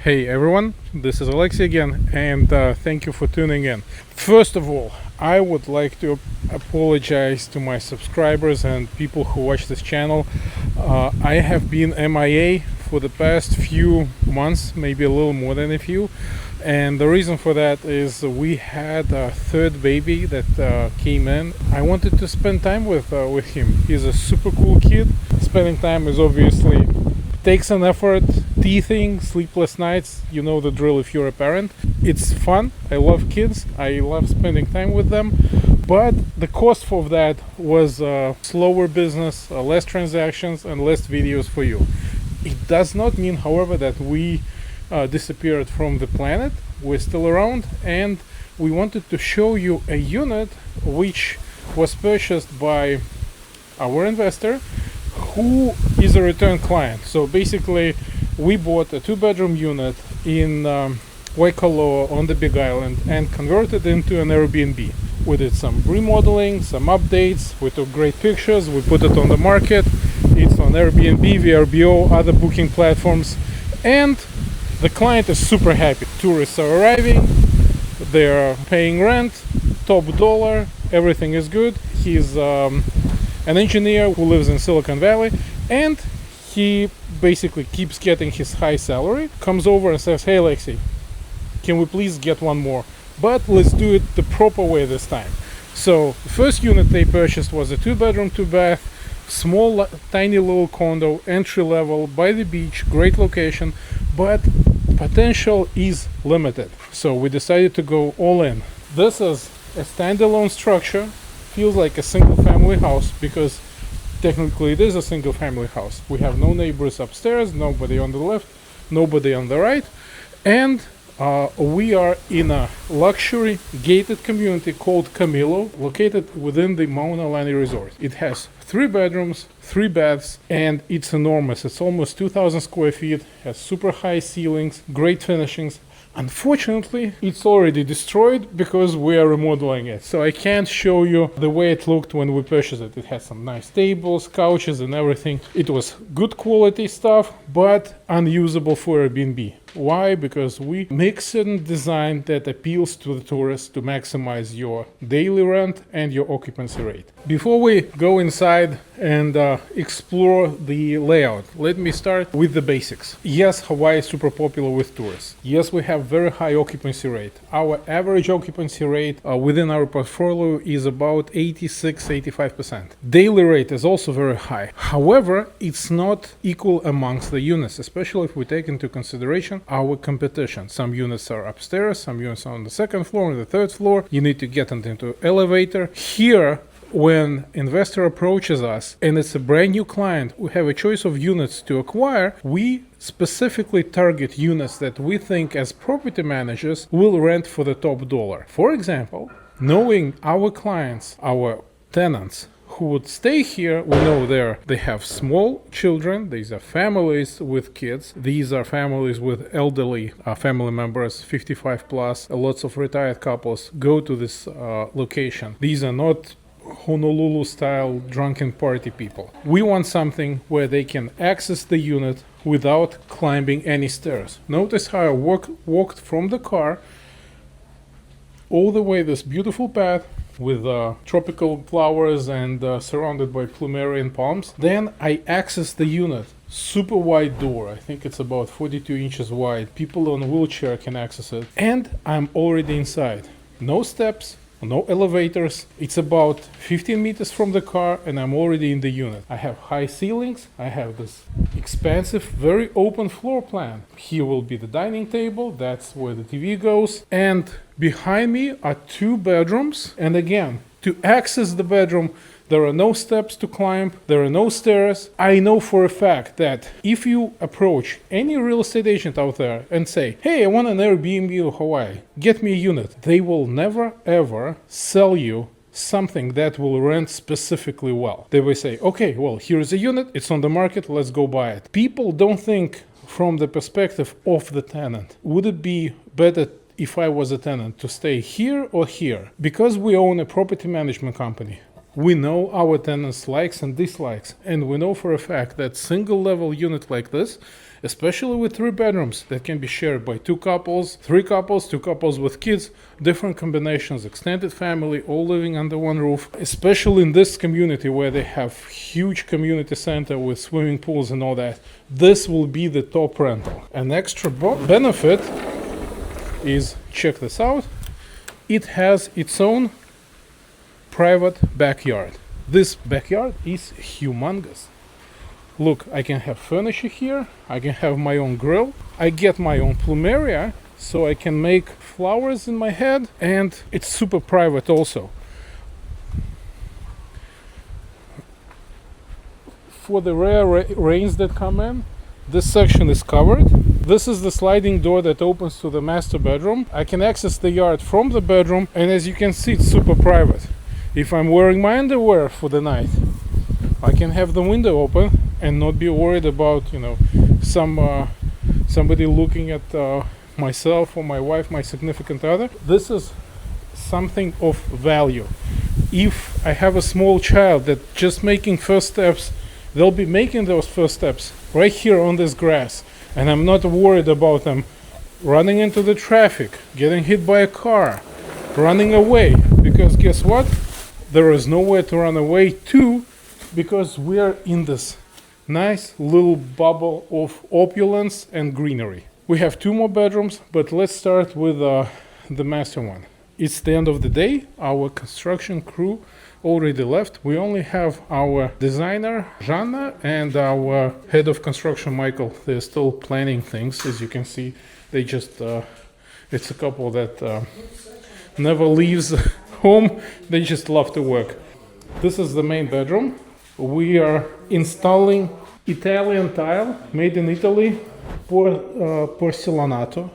Hey everyone, this is Alexey again, and thank you for tuning in. First of all, I would like to apologize to my subscribers and people who watch this channel. I have been MIA for the past few months, maybe a little more than a few, and the reason for that is we had a third baby that came in. I wanted to spend time with him. He's a super cool kid. Spending time is obviously takes an effort. Teething, sleepless nights, you know the drill if you're a parent. It's fun. I love kids. I love spending time with them. But the cost for that was slower business, less transactions, and less videos for you. It does not mean, however, that we disappeared from the planet. We're still around, and we wanted to show you a unit which was purchased by our investor, who is a return client. So basically, we bought a 2-bedroom unit in Waikiki on the Big Island and converted it into an Airbnb. We did some remodeling, some updates, we took great pictures, we put it on the market. It's on Airbnb, VRBO, other booking platforms, and the client is super happy. Tourists are arriving, they're paying rent, top dollar, everything is good. He's an engineer who lives in Silicon Valley, and he basically keeps getting his high salary, comes over and says, "Hey Alexey, can we please get one more? But let's do it the proper way this time." So the first unit they purchased was a 2-bedroom, 2-bath, small, tiny little condo, entry level, by the beach, great location, but potential is limited. So we decided to go all in. This is a standalone structure, feels like a single family house because technically it is a single family house. We have no neighbors upstairs, nobody on the left, nobody on the right, and we are in a luxury gated community called KaMilo, located within the Mauna Lani Resort. It has 3 bedrooms, 3 baths, and it's enormous. It's almost 2,000 square feet, has super high ceilings, great finishings. Unfortunately, it's already destroyed because we are remodeling it. So I can't show you the way it looked when we purchased it. It had some nice tables, couches, and everything. It was good quality stuff, but unusable for Airbnb. Why? Because we make certain design that appeals to the tourists to maximize your daily rent and your occupancy rate. Before we go inside and explore the layout, let me start with the basics. Yes, Hawaii is super popular with tourists. Yes, we have very high occupancy rate. Our average occupancy rate within our portfolio is about 86-85%. Daily rate is also very high. However, it's not equal amongst the units, especially if we take into consideration our competition. Some units are upstairs, some units are on the 2nd floor and the 3rd floor. You need to get into elevator. Here, when investor approaches us and it's a brand new client, we have a choice of units to acquire. We specifically target units that we think as property managers will rent for the top dollar. For example, knowing our clients, our tenants who would stay here, we know they have small children. These are families with kids. These are families with elderly family members, 55 plus. Lots of retired couples go to this location. These are not Honolulu style drunken party people. We want something where they can access the unit without climbing any stairs. Notice how I walked from the car all the way this beautiful path with tropical flowers and surrounded by plumeria and palms. Then I accessed the unit. Super wide door. I think it's about 42 inches wide. People on a wheelchair can access it. And I'm already inside. No steps, no elevators. It's about 15 meters from the car and I'm already in the unit. I have high ceilings. I have this expansive, very open floor plan. Here will be the dining table. That's where the TV goes. And behind me are 2 bedrooms. And again, to access the bedroom, there are no steps to climb. There are no stairs. I know for a fact that if you approach any real estate agent out there and say, "Hey, I want an Airbnb in Hawaii, get me a unit," they will never ever sell you something that will rent specifically well. They will say, "Okay, well, here's a unit. It's on the market. Let's go buy it." People don't think from the perspective of the tenant. Would it be better if I was a tenant to stay here or here? Because we own a property management company, We know our tenants' likes and dislikes, and we know for a fact that single level unit like this, especially with 3 bedrooms that can be shared by 2 couples, 3 couples, 2 couples with kids, different combinations, extended family, all living under one roof, especially in this community where they have huge community center with swimming pools and all that, this will be the top rental. An extra benefit is, check this out, it has its own private backyard. This backyard is humongous. Look, I can have furniture here, I can have my own grill, I get my own plumeria, so I can make flowers in my head, and it's super private also. For the rare rains that come in, this section is covered. This is the sliding door that opens to the master bedroom. I can access the yard from the bedroom, and as you can see, it's super private. If I'm wearing my underwear for the night, I can have the window open and not be worried about, somebody looking at myself or my wife, my significant other. This is something of value. If I have a small child that just making first steps, they'll be making those first steps right here on this grass, and I'm not worried about them running into the traffic, getting hit by a car, running away, because guess what? There is nowhere to run away to, because we are in this nice little bubble of opulence and greenery. We have 2 more bedrooms, but let's start with the master one. It's the end of the day. Our construction crew already left. We only have our designer, Jana, and our head of construction, Michael. They're still planning things. As you can see, they just, it's a couple that never leaves home. They just love to work. This is the main bedroom. We are installing Italian tile made in Italy, porcellanato.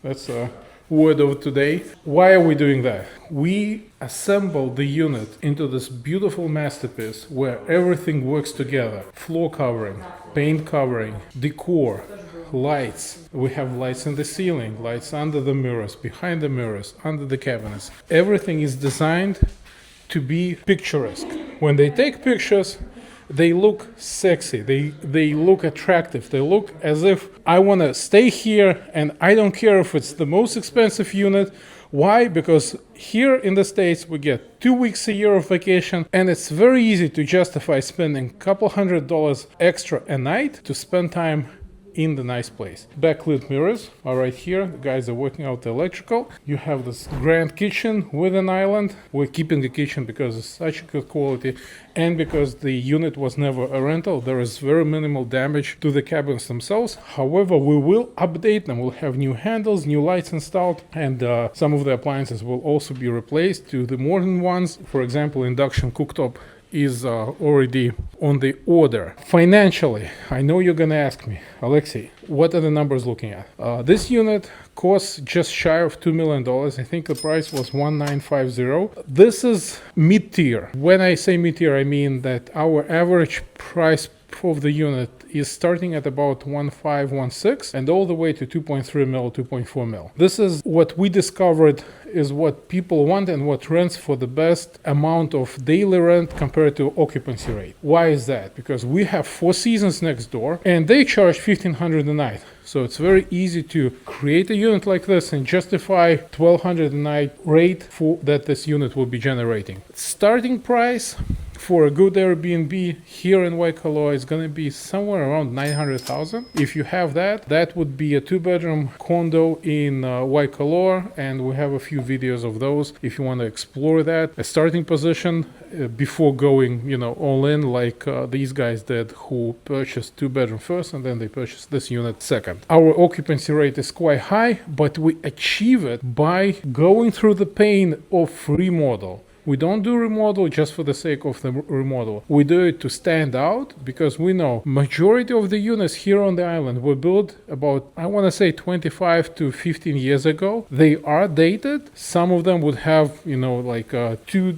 That's a word of today. Why are we doing that? We assembled the unit into this beautiful masterpiece where everything works together. Floor covering, paint covering, decor, lights. We have lights in the ceiling, lights under the mirrors, behind the mirrors, under the cabinets. Everything is designed to be picturesque. When they take pictures, they look sexy, they look attractive, they look as if I want to stay here, and I don't care if it's the most expensive unit. Why? Because here in the States we get 2 weeks a year of vacation, and it's very easy to justify spending a couple $100 extra a night to spend time in the nice place. Backlit mirrors are right here. The guys are working out the electrical. You have this grand kitchen with an island. We're keeping the kitchen because it's such a good quality, and because the unit was never a rental, there is very minimal damage to the cabins themselves. However, we will update them. We'll have new handles, new lights installed, and some of the appliances will also be replaced to the modern ones. For example, induction cooktop is already on the order. Financially, I know you're gonna ask me, Alexey, what are the numbers looking at? This unit costs just shy of $2 million. I think the price was 1,950. This is mid-tier. When I say mid-tier, I mean that our average price of the unit is starting at about 1,516 and all the way to 2.3 mil, 2.4 mil. This is what we discovered is what people want and what rents for the best amount of daily rent compared to occupancy rate. Why is that? Because we have Four Seasons next door and they charge $1,500 a night. So it's very easy to create a unit like this and justify $1,200 a night rate for that this unit will be generating. Starting price for a good Airbnb here in Waikiki is going to be somewhere around 900,000. If you have that, that would be a 2-bedroom condo in Waikiki, and we have a few videos of those if you want to explore that. A starting position before going, all in like these guys did, who purchased 2-bedroom first and then they purchased this unit second. Our occupancy rate is quite high, but we achieve it by going through the pain of remodel. We don't do remodel just for the sake of the remodel. We do it to stand out because we know majority of the units here on the island were built about, I want to say 25 to 15 years ago. They are dated. Some of them would have, like a two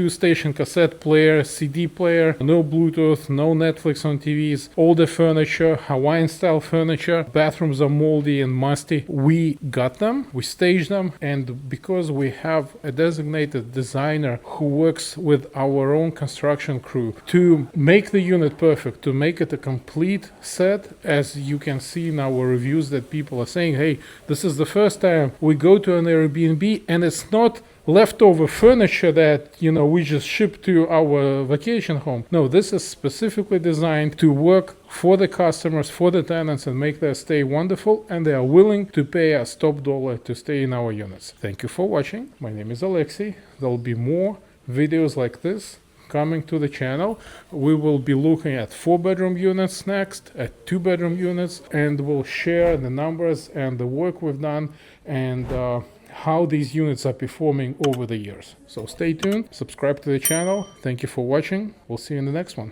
station cassette player, CD player, no Bluetooth, no Netflix on TVs, older furniture, Hawaiian style furniture, bathrooms are moldy and musty. We got them, we staged them, and because we have a designated dedicated designer who works with our own construction crew to make the unit perfect, to make it a complete set. As you can see in our reviews that people are saying, hey, this is the first time we go to an Airbnb and it's not leftover furniture that we just ship to our vacation home. No, this is specifically designed to work for the customers, for the tenants, and make their stay wonderful, and they are willing to pay us top dollar to stay in our units. Thank you for watching. My name is Alexey. There'll be more videos like this coming to the channel. We will be looking at 4-bedroom units next, at 2-bedroom units, and we'll share the numbers and the work we've done and how these units are performing over the years. So stay tuned, subscribe to the channel. Thank you for watching. We'll see you in the next one.